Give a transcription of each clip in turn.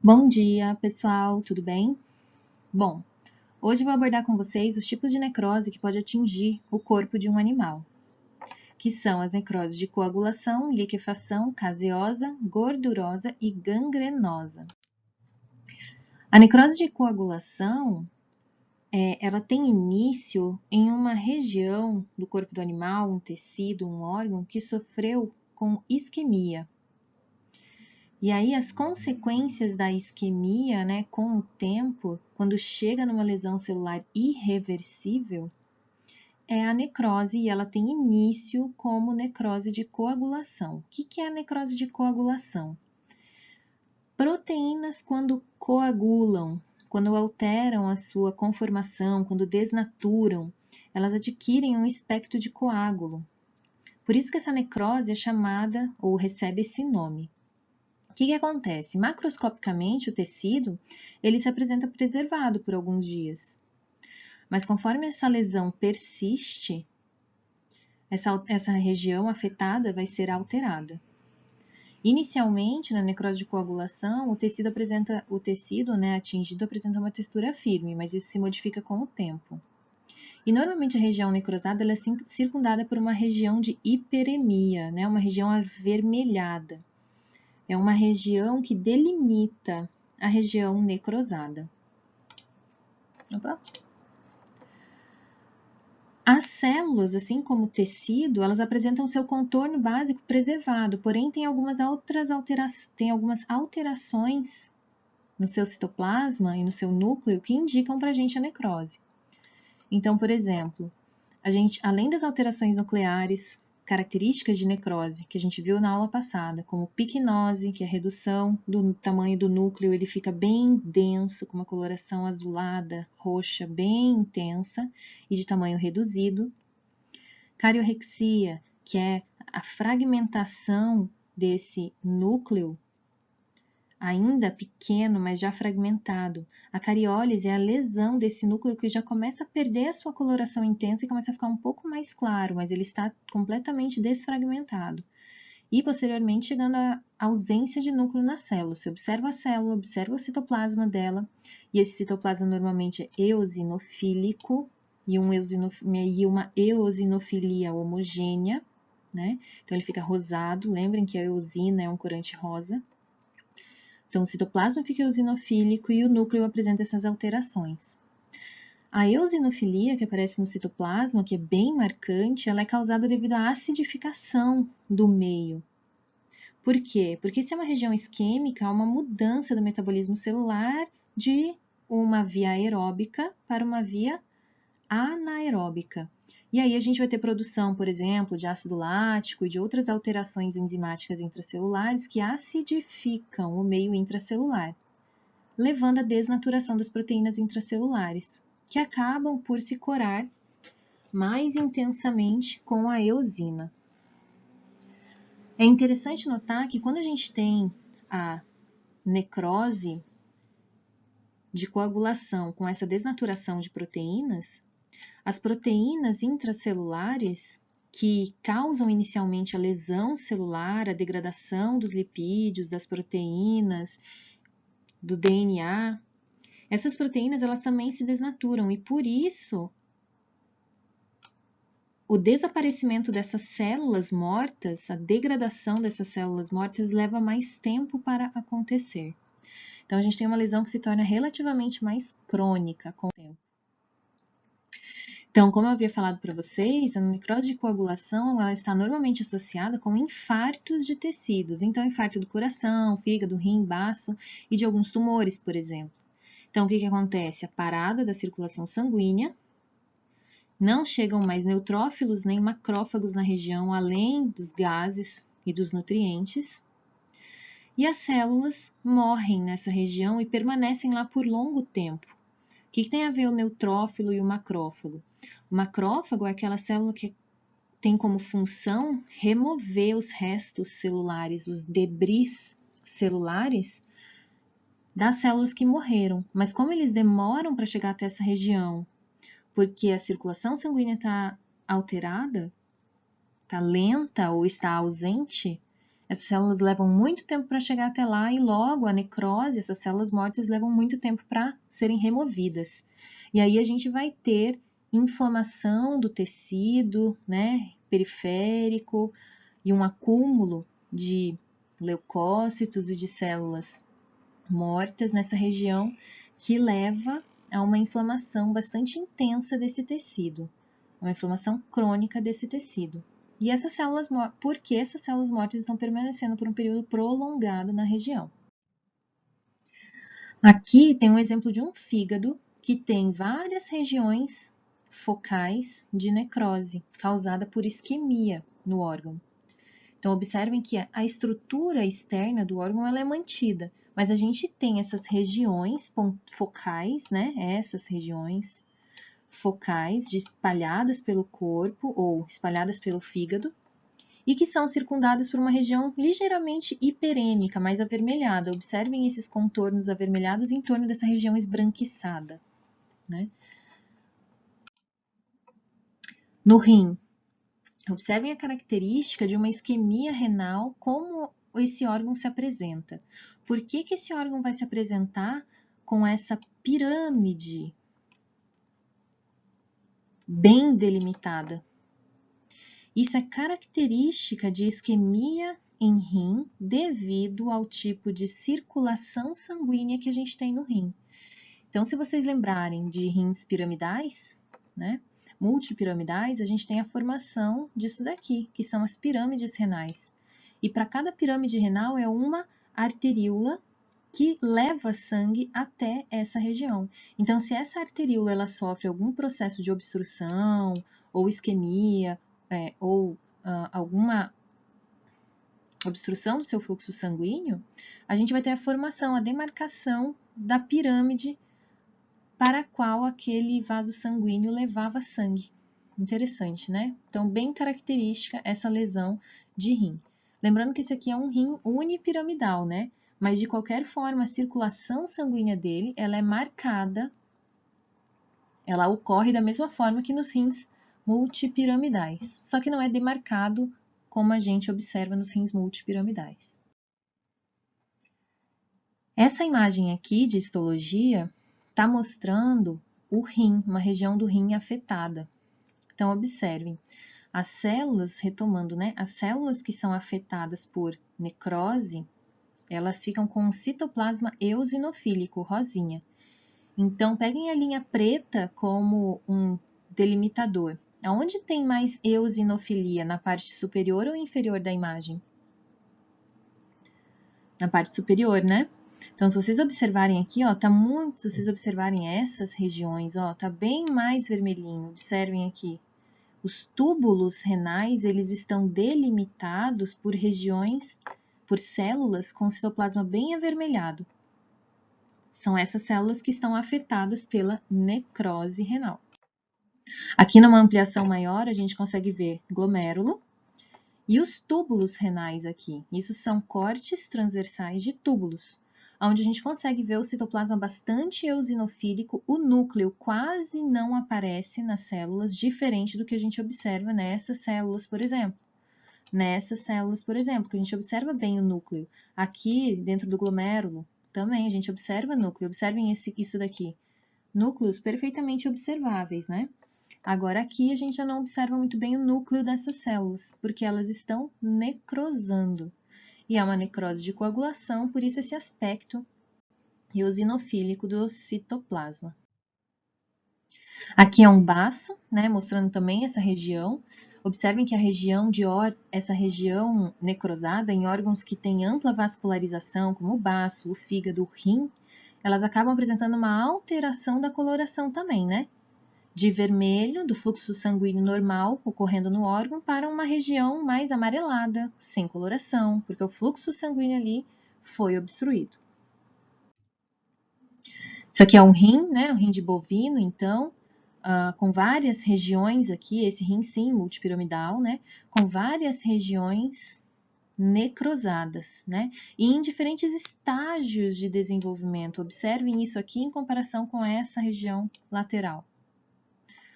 Bom dia, pessoal, tudo bem? Bom, hoje vou abordar com vocês os tipos de necrose que pode atingir o corpo de um animal, que são as necroses de coagulação, liquefação, caseosa, gordurosa e gangrenosa. A necrose de coagulação, ela tem início em uma região do corpo do animal, um tecido, um órgão que sofreu com isquemia. E aí as consequências da isquemia, né, com o tempo, quando chega numa lesão celular irreversível, é a necrose e ela tem início como necrose de coagulação. O que é a necrose de coagulação? Proteínas quando coagulam, quando alteram a sua conformação, quando desnaturam, elas adquirem um aspecto de coágulo. Por isso que essa necrose é chamada ou recebe esse nome. O que acontece? Macroscopicamente, o tecido ele se apresenta preservado por alguns dias. Mas conforme essa lesão persiste, essa região afetada vai ser alterada. Inicialmente, na necrose de coagulação, o tecido atingido apresenta uma textura firme, mas isso se modifica com o tempo. E normalmente a região necrosada ela é circundada por uma região de hiperemia, né? Uma região avermelhada. É uma região que delimita a região necrosada. Opa. As células, assim como o tecido, elas apresentam seu contorno básico preservado, porém tem algumas alterações no seu citoplasma e no seu núcleo que indicam para a gente a necrose. Então, por exemplo, além das alterações nucleares, características de necrose que a gente viu na aula passada, como picnose, que é a redução do tamanho do núcleo, ele fica bem denso, com uma coloração azulada, roxa, bem intensa e de tamanho reduzido. Cariorrexia, que é a fragmentação desse núcleo, ainda pequeno, mas já fragmentado. A cariólise é a lesão desse núcleo que já começa a perder a sua coloração intensa e começa a ficar um pouco mais claro, mas ele está completamente desfragmentado. E, posteriormente, chegando à ausência de núcleo na célula. Você observa a célula, observa o citoplasma dela, e esse citoplasma normalmente é eosinofílico e uma eosinofilia homogênea, né? Então, ele fica rosado. Lembrem que a eosina é um corante rosa. Então, o citoplasma fica eosinofílico e o núcleo apresenta essas alterações. A eosinofilia, que aparece no citoplasma, que é bem marcante, ela é causada devido à acidificação do meio. Por quê? Porque se é uma região isquêmica, há uma mudança do metabolismo celular de uma via aeróbica para uma via anaeróbica. E aí a gente vai ter produção, por exemplo, de ácido lático e de outras alterações enzimáticas intracelulares que acidificam o meio intracelular, levando à desnaturação das proteínas intracelulares, que acabam por se corar mais intensamente com a eosina. É interessante notar que quando a gente tem a necrose de coagulação com essa desnaturação de proteínas, as proteínas intracelulares que causam inicialmente a lesão celular, a degradação dos lipídios, das proteínas, do DNA, essas proteínas elas também se desnaturam e por isso o desaparecimento dessas células mortas, a degradação dessas células mortas leva mais tempo para acontecer. Então a gente tem uma lesão que se torna relativamente mais crônica com o tempo. Então, como eu havia falado para vocês, a necrose de coagulação ela está normalmente associada com infartos de tecidos. Então, infarto do coração, fígado, rim, baço e de alguns tumores, por exemplo. Então, o que acontece? A parada da circulação sanguínea, não chegam mais neutrófilos nem macrófagos na região, além dos gases e dos nutrientes. E as células morrem nessa região e permanecem lá por longo tempo. O que tem a ver o neutrófilo e o macrófago? O macrófago é aquela célula que tem como função remover os restos celulares, os debris celulares das células que morreram. Mas como eles demoram para chegar até essa região, porque a circulação sanguínea está alterada, está lenta ou está ausente, Essas células levam muito tempo para chegar até lá e logo a necrose, essas células mortas levam muito tempo para serem removidas. E aí a gente vai ter inflamação do tecido, né, periférico e um acúmulo de leucócitos e de células mortas nessa região que leva a uma inflamação bastante intensa desse tecido, uma inflamação crônica desse tecido. E essas células, por que essas células mortas estão permanecendo por um período prolongado na região? Aqui tem um exemplo de um fígado que tem várias regiões focais de necrose causada por isquemia no órgão. Então, observem que a estrutura externa do órgão ela é mantida, mas a gente tem essas regiões focais, né? Essas regiões focais espalhadas pelo corpo ou espalhadas pelo fígado e que são circundadas por uma região ligeiramente hiperêmica, mais avermelhada. Observem esses contornos avermelhados em torno dessa região esbranquiçada, né? No rim, observem a característica de uma isquemia renal, como esse órgão se apresenta. Por que esse órgão vai se apresentar com essa pirâmide bem delimitada? Isso é característica de isquemia em rim devido ao tipo de circulação sanguínea que a gente tem no rim. Então, se vocês lembrarem de rins piramidais, né, multipiramidais, a gente tem a formação disso daqui, que são as pirâmides renais. E para cada pirâmide renal é uma arteríola que leva sangue até essa região. Então, se essa arteríola ela sofre algum processo de obstrução ou isquemia, ou alguma obstrução do seu fluxo sanguíneo, a gente vai ter a formação, a demarcação da pirâmide para a qual aquele vaso sanguíneo levava sangue. Interessante, né? Então, bem característica essa lesão de rim. Lembrando que esse aqui é um rim unipiramidal, né? Mas, de qualquer forma, a circulação sanguínea dele, ela é marcada, ela ocorre da mesma forma que nos rins multipiramidais, só que não é demarcado como a gente observa nos rins multipiramidais. Essa imagem aqui de histologia está mostrando o rim, uma região do rim afetada. Então, observem, as células, retomando, né? As células que são afetadas por necrose, elas ficam com um citoplasma eosinofílico, rosinha. Então, peguem a linha preta como um delimitador. Aonde tem mais eosinofilia? Na parte superior ou inferior da imagem? Na parte superior, né? Então, se vocês observarem aqui, ó, se vocês observarem essas regiões, ó, tá bem mais vermelhinho. Observem aqui. Os túbulos renais, eles estão delimitados por regiões, por células com citoplasma bem avermelhado. São essas células que estão afetadas pela necrose renal. Aqui numa ampliação maior, a gente consegue ver glomérulo e os túbulos renais aqui. Isso são cortes transversais de túbulos, onde a gente consegue ver o citoplasma bastante eosinofílico. O núcleo quase não aparece nas células, diferente do que a gente observa nessas células, por exemplo. Que a gente observa bem o núcleo. Aqui, dentro do glomérulo, também a gente observa núcleo. Observem isso daqui. Núcleos perfeitamente observáveis, né? Agora aqui a gente já não observa muito bem o núcleo dessas células, porque elas estão necrosando. E é uma necrose de coagulação, por isso esse aspecto eosinofílico do citoplasma. Aqui é um baço, né, mostrando também essa região. Observem que a região essa região necrosada em órgãos que têm ampla vascularização, como o baço, o fígado, o rim, elas acabam apresentando uma alteração da coloração também, né? De vermelho, do fluxo sanguíneo normal ocorrendo no órgão, para uma região mais amarelada, sem coloração, porque o fluxo sanguíneo ali foi obstruído. Isso aqui é um rim, né? Um rim de bovino, então, com várias regiões aqui, esse rim sim, multipiramidal, né? Com várias regiões necrosadas, né? E em diferentes estágios de desenvolvimento. Observem isso aqui em comparação com essa região lateral.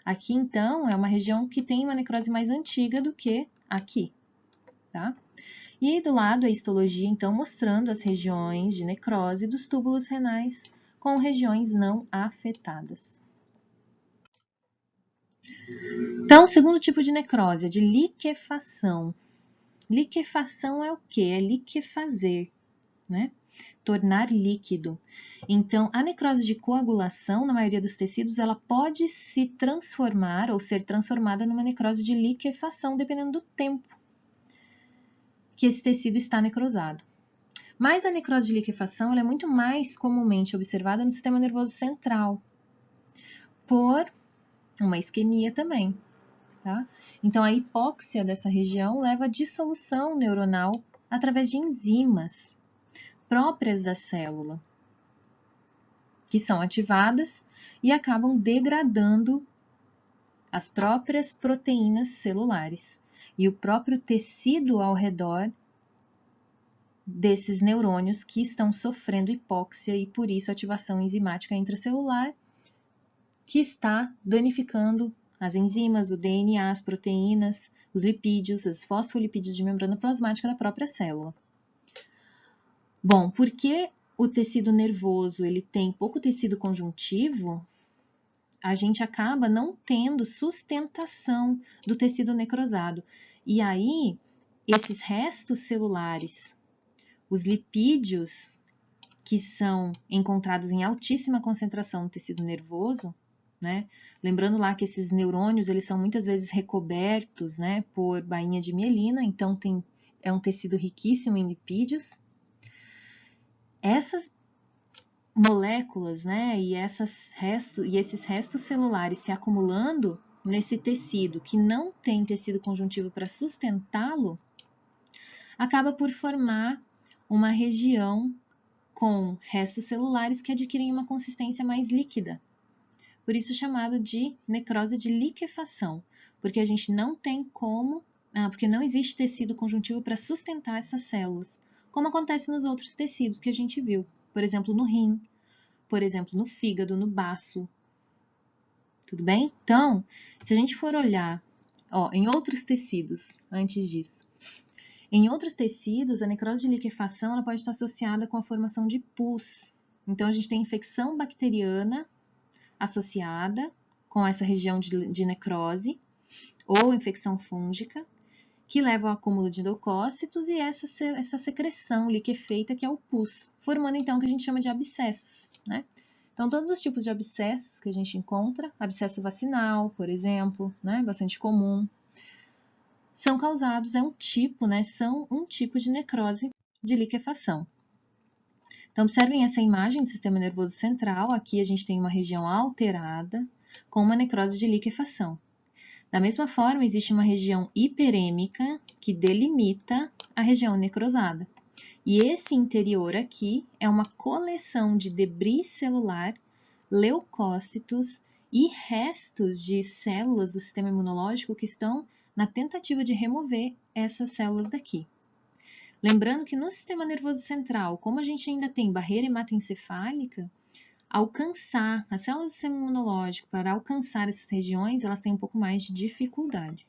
Aqui, então, é uma região que tem uma necrose mais antiga do que aqui, tá? E aí do lado a histologia, então, mostrando as regiões de necrose dos túbulos renais com regiões não afetadas. Então, o segundo tipo de necrose é de liquefação. Liquefação é o quê? É liquefazer, né? Tornar líquido. Então, a necrose de coagulação, na maioria dos tecidos, ela pode se transformar ou ser transformada numa necrose de liquefação, dependendo do tempo que esse tecido está necrosado. Mas a necrose de liquefação ela é muito mais comumente observada no sistema nervoso central, por uma isquemia também, tá? Então, a hipóxia dessa região leva à dissolução neuronal através de enzimas próprias da célula, que são ativadas e acabam degradando as próprias proteínas celulares e o próprio tecido ao redor desses neurônios que estão sofrendo hipóxia e, por isso, ativação enzimática intracelular, que está danificando as enzimas, o DNA, as proteínas, os lipídios, os fosfolipídios de membrana plasmática da própria célula. Bom, porque o tecido nervoso ele tem pouco tecido conjuntivo, a gente acaba não tendo sustentação do tecido necrosado. E aí, esses restos celulares, os lipídios que são encontrados em altíssima concentração no tecido nervoso, né? Lembrando lá que esses neurônios, eles são muitas vezes recobertos, né, por bainha de mielina, então é um tecido riquíssimo em lipídios. Essas moléculas, né, e esses restos celulares se acumulando nesse tecido que não tem tecido conjuntivo para sustentá-lo, acaba por formar uma região com restos celulares que adquirem uma consistência mais líquida. Por isso chamado de necrose de liquefação, porque a gente não tem como, porque não existe tecido conjuntivo para sustentar essas células, como acontece nos outros tecidos que a gente viu, por exemplo, no rim, por exemplo, no fígado, no baço. Tudo bem? Então, se a gente for olhar, em outros tecidos, antes disso, em outros tecidos, a necrose de liquefação ela pode estar associada com a formação de pus. Então, a gente tem infecção bacteriana associada com essa região de necrose, ou infecção fúngica, que leva ao acúmulo de leucócitos e essa secreção liquefeita que é o pus, formando então o que a gente chama de abscessos, né? Então, todos os tipos de abscessos que a gente encontra, abscesso vacinal, por exemplo, né, bastante comum, são causados, são um tipo de necrose de liquefação. Então, observem essa imagem do sistema nervoso central. Aqui a gente tem uma região alterada com uma necrose de liquefação. Da mesma forma, existe uma região hiperêmica que delimita a região necrosada. E esse interior aqui é uma coleção de debris celular, leucócitos e restos de células do sistema imunológico que estão na tentativa de remover essas células daqui. Lembrando que no sistema nervoso central, como a gente ainda tem barreira hematoencefálica, as células do sistema imunológico, para alcançar essas regiões, elas têm um pouco mais de dificuldade.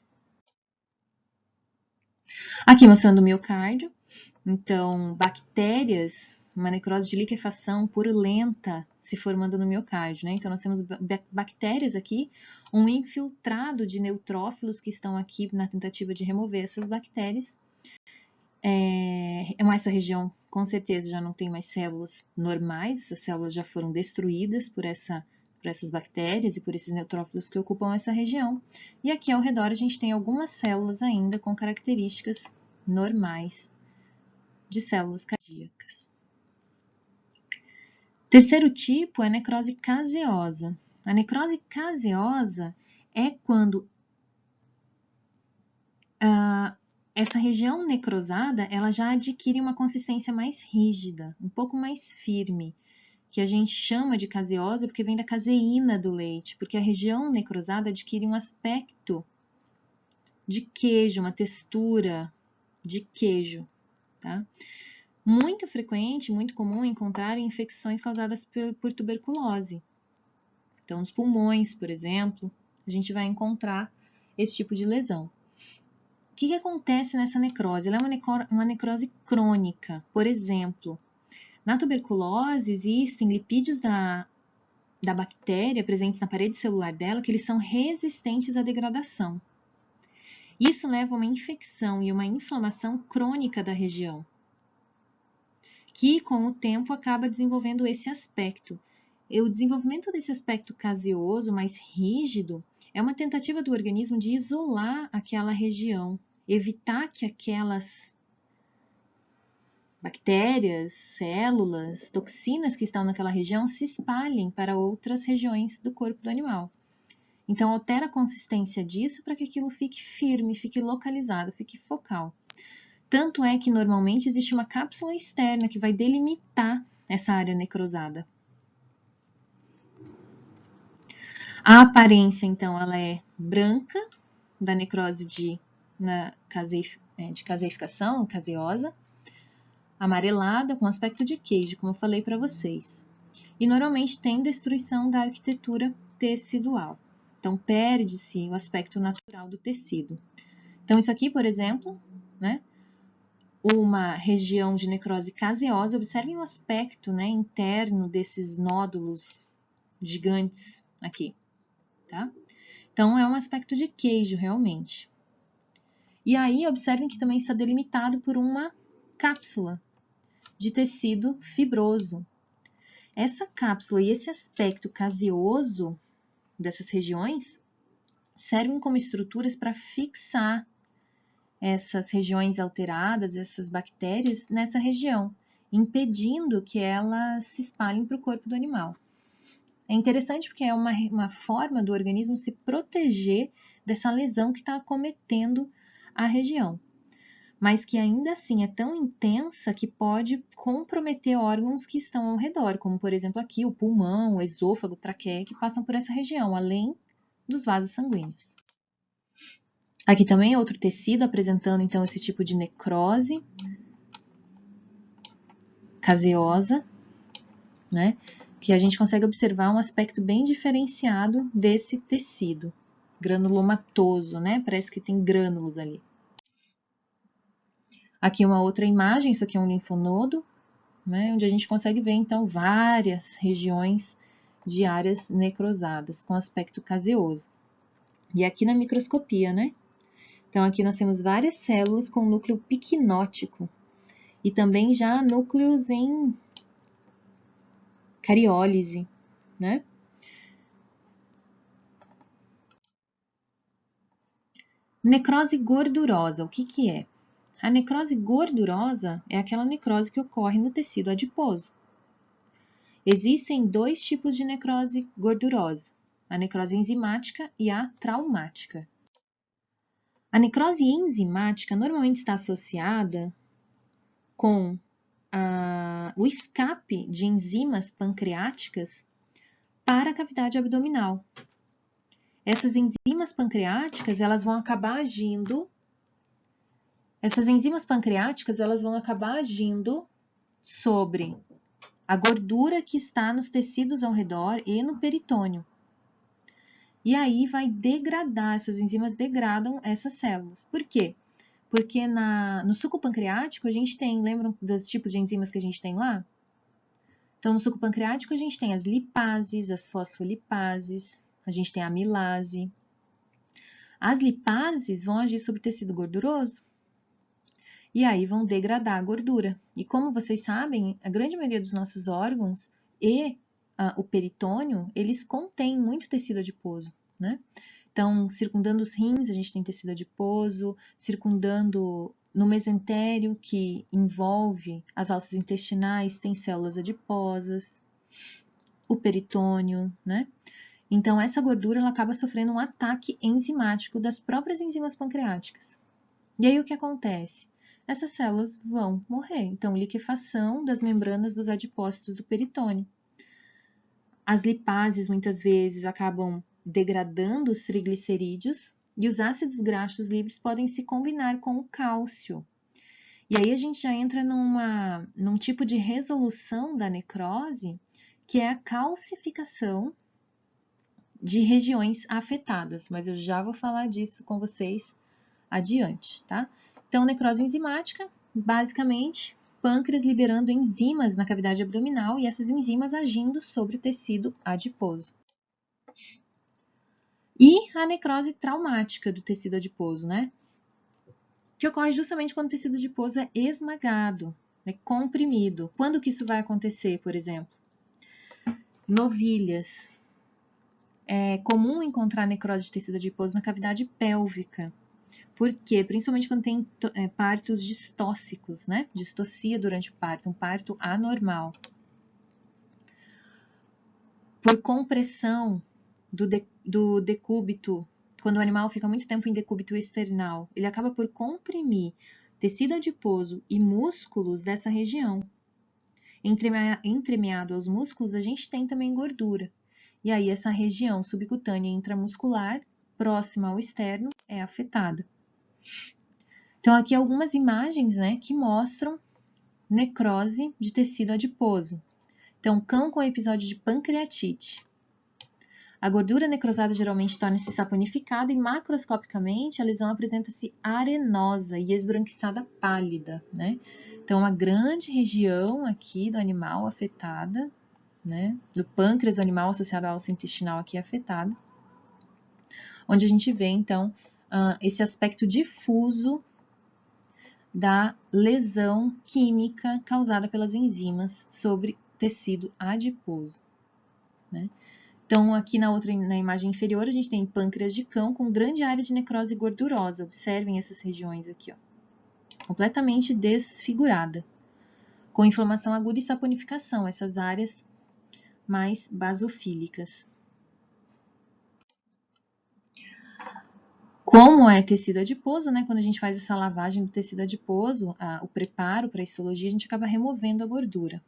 Aqui mostrando o miocárdio. Então, bactérias, uma necrose de liquefação purulenta se formando no miocárdio, né? Então, nós temos bactérias aqui, um infiltrado de neutrófilos que estão aqui na tentativa de remover essas bactérias. Essa região, com certeza, já não tem mais células normais, essas células já foram destruídas por essas bactérias e por esses neutrófilos que ocupam essa região. E aqui ao redor a gente tem algumas células ainda com características normais de células cardíacas. Terceiro tipo é a necrose caseosa. A necrose caseosa é quando essa região necrosada ela já adquire uma consistência mais rígida, um pouco mais firme, que a gente chama de caseosa porque vem da caseína do leite, porque a região necrosada adquire um aspecto de queijo, uma textura de queijo, tá? Muito frequente, muito comum encontrar em infecções causadas por tuberculose. Então, nos pulmões, por exemplo, a gente vai encontrar esse tipo de lesão. que acontece nessa necrose? Ela é uma necrose crônica. Por exemplo, na tuberculose existem lipídios da bactéria presentes na parede celular dela que eles são resistentes à degradação. Isso leva a uma infecção e uma inflamação crônica da região, que com o tempo acaba desenvolvendo esse aspecto. E o desenvolvimento desse aspecto caseoso, mais rígido, é uma tentativa do organismo de isolar aquela região, evitar que aquelas bactérias, células, toxinas que estão naquela região se espalhem para outras regiões do corpo do animal. Então, altera a consistência disso para que aquilo fique firme, fique localizado, fique focal. Tanto é que normalmente existe uma cápsula externa que vai delimitar essa área necrosada. A aparência, então, ela é branca, da necrose de caseificação, caseosa, amarelada, com aspecto de queijo, como eu falei para vocês. E normalmente tem destruição da arquitetura tecidual. Então, perde-se o aspecto natural do tecido. Então, isso aqui, por exemplo, né, uma região de necrose caseosa, observem o aspecto, né, interno desses nódulos gigantes aqui, tá? Então, é um aspecto de queijo, realmente. E aí, observem que também está delimitado por uma cápsula de tecido fibroso. Essa cápsula e esse aspecto caseoso dessas regiões servem como estruturas para fixar essas regiões alteradas, essas bactérias, nessa região, impedindo que elas se espalhem para o corpo do animal. É interessante porque é uma forma do organismo se proteger dessa lesão que está acometendo a região, mas que ainda assim é tão intensa que pode comprometer órgãos que estão ao redor, como por exemplo aqui o pulmão, o esôfago, traqueia, que passam por essa região, além dos vasos sanguíneos. Aqui também é outro tecido apresentando então esse tipo de necrose caseosa, né? Que a gente consegue observar um aspecto bem diferenciado desse tecido, granulomatoso, né? Parece que tem grânulos ali. Aqui uma outra imagem, isso aqui é um linfonodo, né? Onde a gente consegue ver então várias regiões de áreas necrosadas com aspecto caseoso. E aqui na microscopia, né? Então, aqui nós temos várias células com núcleo piquinótico e também já núcleos em cariólise, né? Necrose gordurosa, o que que é? A necrose gordurosa é aquela necrose que ocorre no tecido adiposo. Existem dois tipos de necrose gordurosa, a necrose enzimática e a traumática. A necrose enzimática normalmente está associada com o escape de enzimas pancreáticas para a cavidade abdominal. Essas enzimas pancreáticas, elas vão acabar agindo sobre a gordura que está nos tecidos ao redor e no peritônio. E aí vai degradar, essas enzimas degradam essas células. Por quê? Porque no suco pancreático a gente tem, lembram dos tipos de enzimas que a gente tem lá? Então, no suco pancreático a gente tem as lipases, as fosfolipases, a gente tem a amilase. As lipases vão agir sobre o tecido gorduroso e aí vão degradar a gordura. E como vocês sabem, a grande maioria dos nossos órgãos e o peritônio, eles contêm muito tecido adiposo, né? Então, circundando os rins, a gente tem tecido adiposo, circundando no mesentério, que envolve as alças intestinais, tem células adiposas, o peritônio, né? Então, essa gordura ela acaba sofrendo um ataque enzimático das próprias enzimas pancreáticas. E aí, o que acontece? Essas células vão morrer. Então, liquefação das membranas dos adipócitos do peritônio. As lipases, muitas vezes, acabam degradando os triglicerídeos e os ácidos graxos livres podem se combinar com o cálcio. E aí a gente já entra num tipo de resolução da necrose, que é a calcificação de regiões afetadas. Mas eu já vou falar disso com vocês adiante, tá? Então, necrose enzimática, basicamente, pâncreas liberando enzimas na cavidade abdominal e essas enzimas agindo sobre o tecido adiposo. E a necrose traumática do tecido adiposo, né? Que ocorre justamente quando o tecido adiposo é esmagado, né, comprimido. Quando que isso vai acontecer, por exemplo? Novilhas. É comum encontrar necrose de tecido adiposo na cavidade pélvica. Por quê? Principalmente quando tem partos distóxicos, né? Distocia durante o parto, um parto anormal. Por compressão do decúbito, quando o animal fica muito tempo em decúbito external, ele acaba por comprimir tecido adiposo e músculos dessa região. Entremeado aos músculos, a gente tem também gordura. E aí, essa região subcutânea intramuscular, próxima ao externo, é afetada. Então, aqui algumas imagens, né, que mostram necrose de tecido adiposo. Então, cão com episódio de pancreatite. A gordura necrosada geralmente torna-se saponificada e macroscopicamente a lesão apresenta-se arenosa e esbranquiçada pálida, né? Então, uma grande região aqui do animal afetada, né? Do pâncreas do animal associado à alça intestinal aqui afetada, onde a gente vê, então, esse aspecto difuso da lesão química causada pelas enzimas sobre tecido adiposo, né? Então, aqui na imagem inferior, a gente tem pâncreas de cão com grande área de necrose gordurosa. Observem essas regiões aqui, ó, completamente desfigurada, com inflamação aguda e saponificação, essas áreas mais basofílicas. Como é tecido adiposo, né? Quando a gente faz essa lavagem do tecido adiposo, o preparo para a histologia, a gente acaba removendo a gordura.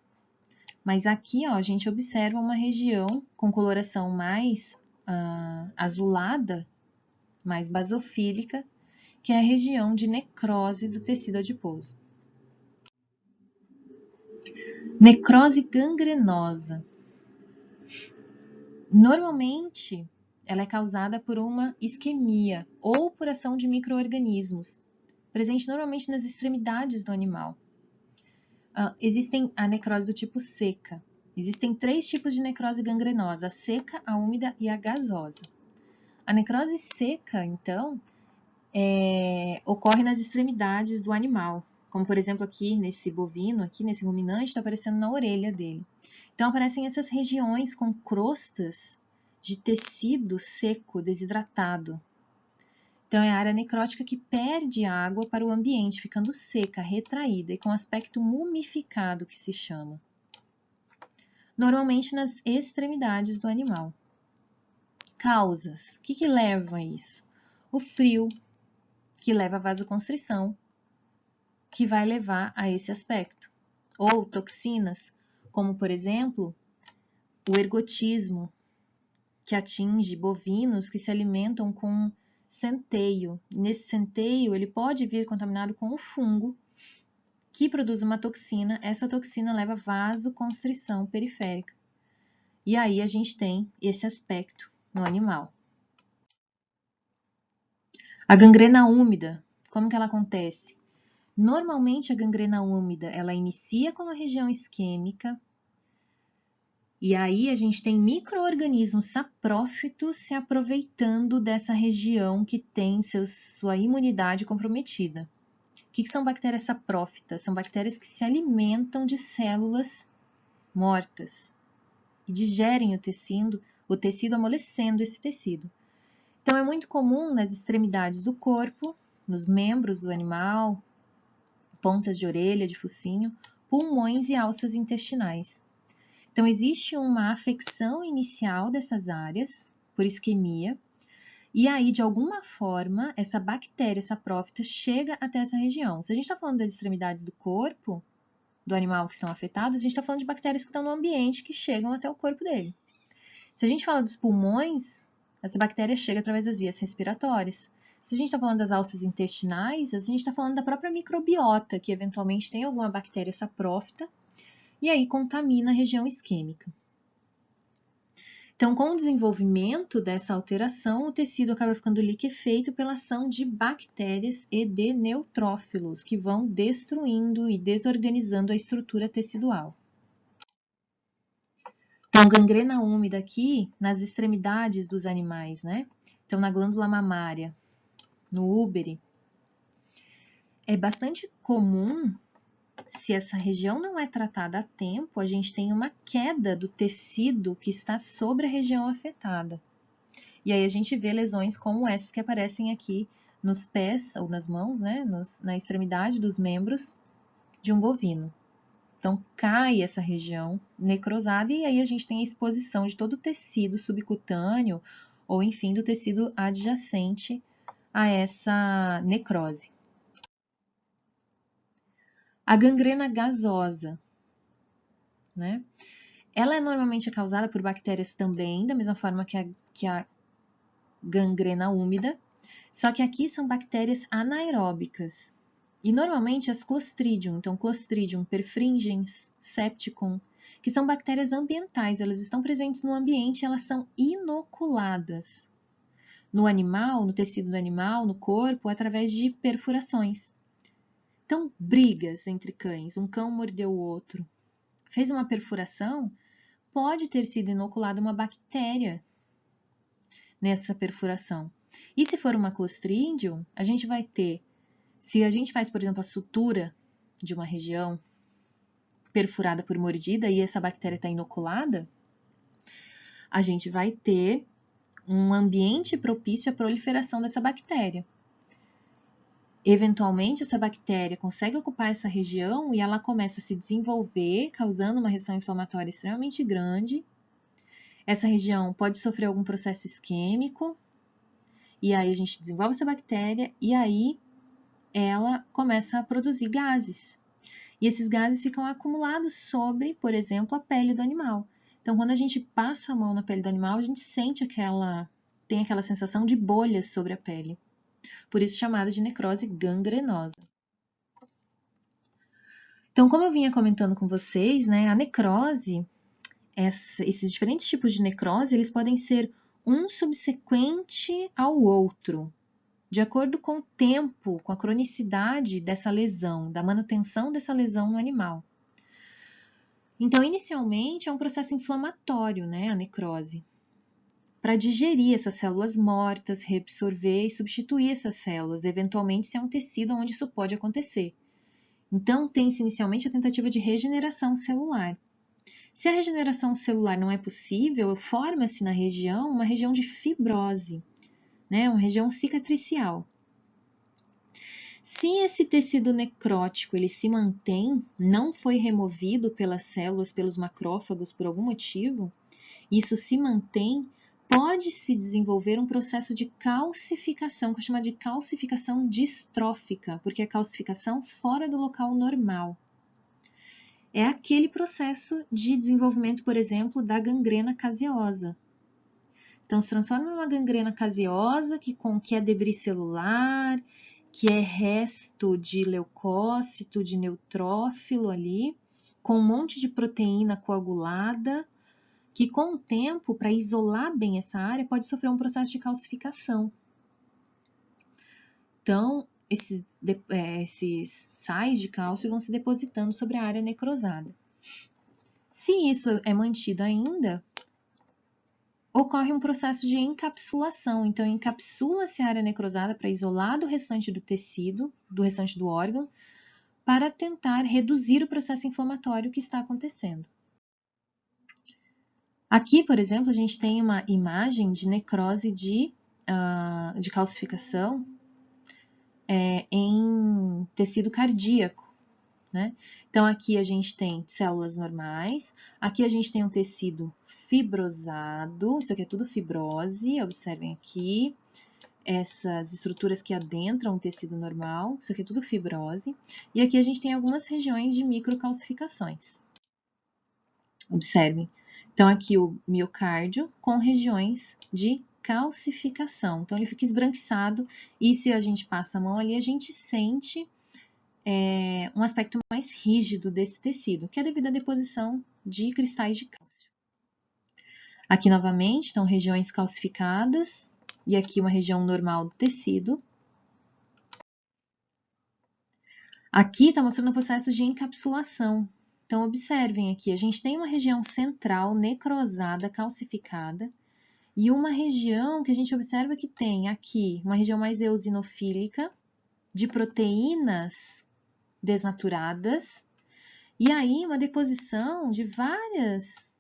Mas aqui, ó, a gente observa uma região com coloração mais azulada, mais basofílica, que é a região de necrose do tecido adiposo. Necrose gangrenosa. Normalmente, ela é causada por uma isquemia ou por ação de micro-organismos, presente normalmente nas extremidades do animal. Existem a necrose do tipo seca. Existem 3 tipos de necrose gangrenosa: a seca, a úmida e a gasosa. A necrose seca, então, ocorre nas extremidades do animal, como por exemplo aqui nesse bovino, aqui nesse ruminante, está aparecendo na orelha dele. Então aparecem essas regiões com crostas de tecido seco, desidratado. Então é a área necrótica que perde água para o ambiente, ficando seca, retraída e com aspecto mumificado, que se chama. Normalmente nas extremidades do animal. Causas. O que leva a isso? O frio, que leva à vasoconstrição, que vai levar a esse aspecto. Ou toxinas, como por exemplo, o ergotismo, que atinge bovinos que se alimentam com centeio. Nesse centeio, ele pode vir contaminado com um fungo que produz uma toxina. Essa toxina leva a vasoconstrição periférica. E aí a gente tem esse aspecto no animal. A gangrena úmida, como que ela acontece? Normalmente a gangrena úmida, ela inicia com a região isquêmica, e aí a gente tem micro-organismos saprófitos se aproveitando dessa região que tem sua imunidade comprometida. O que são bactérias saprófitas? São bactérias que se alimentam de células mortas e digerem o tecido amolecendo esse tecido. Então é muito comum nas extremidades do corpo, nos membros do animal, pontas de orelha, de focinho, pulmões e alças intestinais. Então, existe uma afecção inicial dessas áreas, por isquemia, e aí, de alguma forma, essa bactéria saprófita chega até essa região. Se a gente está falando das extremidades do corpo, do animal que estão afetadas, a gente está falando de bactérias que estão no ambiente, que chegam até o corpo dele. Se a gente fala dos pulmões, essa bactéria chega através das vias respiratórias. Se a gente está falando das alças intestinais, a gente está falando da própria microbiota, que eventualmente tem alguma bactéria saprófita, e aí contamina a região isquêmica. Então, com o desenvolvimento dessa alteração, o tecido acaba ficando liquefeito pela ação de bactérias e de neutrófilos, que vão destruindo e desorganizando a estrutura tecidual. Então, gangrena úmida aqui nas extremidades dos animais, né? Então, na glândula mamária, no úbere. É bastante comum, se essa região não é tratada a tempo, a gente tem uma queda do tecido que está sobre a região afetada. E aí a gente vê lesões como essas que aparecem aqui nos pés ou nas mãos, né? Na extremidade dos membros de um bovino. Então, cai essa região necrosada e aí a gente tem a exposição de todo o tecido subcutâneo ou, enfim, do tecido adjacente a essa necrose. A gangrena gasosa, né? Ela é normalmente causada por bactérias também, da mesma forma que a gangrena úmida, só que aqui são bactérias anaeróbicas. E normalmente as Clostridium, então Clostridium perfringens, Septicon, que são bactérias ambientais, elas estão presentes no ambiente e elas são inoculadas no animal, no tecido do animal, no corpo, através de perfurações. Então, brigas entre cães, um cão mordeu o outro, fez uma perfuração, pode ter sido inoculada uma bactéria nessa perfuração. E se for uma Clostridium, a gente vai ter, se a gente faz, por exemplo, a sutura de uma região perfurada por mordida e essa bactéria está inoculada, a gente vai ter um ambiente propício à proliferação dessa bactéria. Eventualmente, essa bactéria consegue ocupar essa região e ela começa a se desenvolver, causando uma reação inflamatória extremamente grande. Essa região pode sofrer algum processo isquêmico, e aí a gente desenvolve essa bactéria, e aí ela começa a produzir gases. E esses gases ficam acumulados sobre, por exemplo, a pele do animal. Então, quando a gente passa a mão na pele do animal, a gente sente tem aquela sensação de bolhas sobre a pele. Por isso chamada de necrose gangrenosa. Então, como eu vinha comentando com vocês, né, a necrose, esses diferentes tipos de necrose, eles podem ser um subsequente ao outro, de acordo com o tempo, com a cronicidade dessa lesão, da manutenção dessa lesão no animal. Então, inicialmente, é um processo inflamatório, né, a necrose, para digerir essas células mortas, reabsorver e substituir essas células, eventualmente se é um tecido onde isso pode acontecer. Então, tem-se inicialmente a tentativa de regeneração celular. Se a regeneração celular não é possível, forma-se na região uma região de fibrose, né, uma região cicatricial. Se esse tecido necrótico ele se mantém, não foi removido pelas células, pelos macrófagos por algum motivo, isso se mantém, pode-se desenvolver um processo de calcificação, que é chamado de calcificação distrófica, porque é calcificação fora do local normal. É aquele processo de desenvolvimento, por exemplo, da gangrena caseosa. Então, se transforma em uma gangrena caseosa que é debris celular, que é resto de leucócito, de neutrófilo ali, com um monte de proteína coagulada, que com o tempo, para isolar bem essa área, pode sofrer um processo de calcificação. Então, esses sais de cálcio vão se depositando sobre a área necrosada. Se isso é mantido ainda, ocorre um processo de encapsulação. Então, encapsula-se a área necrosada para isolar do restante do tecido, do restante do órgão, para tentar reduzir o processo inflamatório que está acontecendo. Aqui, por exemplo, a gente tem uma imagem de necrose de calcificação em tecido cardíaco, né? Então, aqui a gente tem células normais, aqui a gente tem um tecido fibrosado, isso aqui é tudo fibrose, observem aqui, essas estruturas que adentram o tecido normal, isso aqui é tudo fibrose, e aqui a gente tem algumas regiões de microcalcificações. Observem. Então, aqui o miocárdio com regiões de calcificação. Então, ele fica esbranquiçado e se a gente passa a mão ali, a gente sente um aspecto mais rígido desse tecido, que é devido à deposição de cristais de cálcio. Aqui, novamente, estão regiões calcificadas e aqui uma região normal do tecido. Aqui está mostrando o processo de encapsulação. Então, observem aqui, a gente tem uma região central necrosada, calcificada, e uma região que a gente observa que tem aqui uma região mais eosinofílica, de proteínas desnaturadas, e aí uma deposição de várias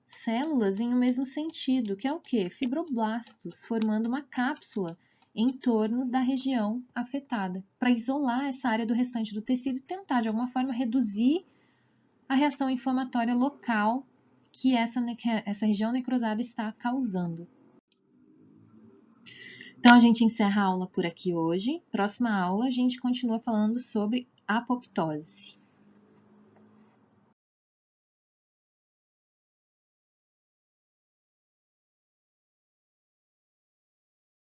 células em um mesmo sentido, que é o quê? Fibroblastos, formando uma cápsula em torno da região afetada, para isolar essa área do restante do tecido e tentar, de alguma forma, reduzir a reação inflamatória local que essa região necrosada está causando. Então, a gente encerra a aula por aqui hoje. Próxima aula, a gente continua falando sobre apoptose.